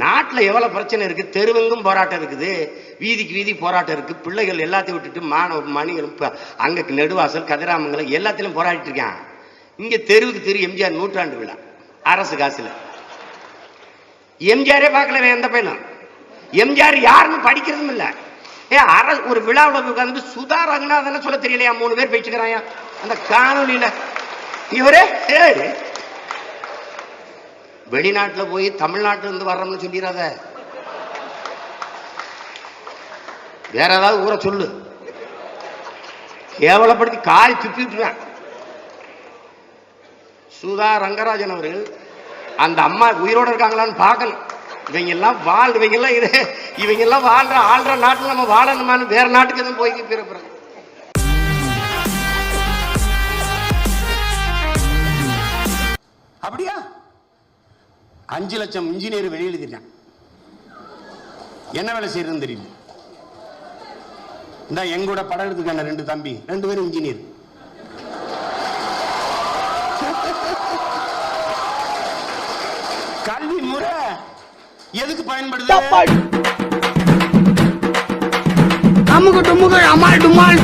நாட்டில் எவ்வளவு பிரச்சனை இருக்கு, தெருவெங்கும் போராட்டம் இருக்குது, வீதிக்கு வீதி போராட்டம் இருக்கு. பிள்ளைகள் எல்லாத்தையும் விட்டுட்டு மாணவ மணிகளும் அங்க நெடுவாசல் கதிராமங்கலம் எல்லாத்திலும் போராடிட்டு இருக்கான். இங்க தெருவுக்கு தெரு எம்ஜிஆர் நூற்றாண்டு விழா அரசு காசுல. எம்ஜிஆரே பார்க்கல எந்த பையனும். எம்ஜிஆர் யாருன்னு படிக்கிறதும் இல்ல. ஒரு விழாவில் உட்கார்ந்து சுதா ரங்கநாதன் சொல்ல தெரியலையா? 3 பேர் பேச்சுக்கிறாங்க அந்த காணொலியில. இவரே வெளிநாட்டுல போய் தமிழ்நாட்டுல இருந்து வர்றோம்னு சொல்லிடாத, வேற ஏதாவது ஊரை சொல்லு. கேவலப்படுத்தி காரி துப்பி விட்டுருவேன். சுதா ரங்கராஜன் அவர்கள் அந்த அம்மா உயிரோடு இருக்காங்களான்னு பார்க்கணும். இவங்க எல்லாம் வாழ்ற நாட்டுல நம்ம வாழணுமான்னு வேற நாட்டுக்கு எதுவும் போய் பிறப்புறோம். அப்படியா? 5 லட்சம் இன்ஜினியர் வெளியெழுதிட்டான். என்ன வேலை செய்யறதுன்னு தெரியல. இந்த எங்கூட படம் எடுத்துக்கான 2 தம்பி, 2 பேரும் இன்ஜினியர். கல்வி முறை எதுக்கு பயன்படுது? அமுக டுமுக அமால் டுமால்.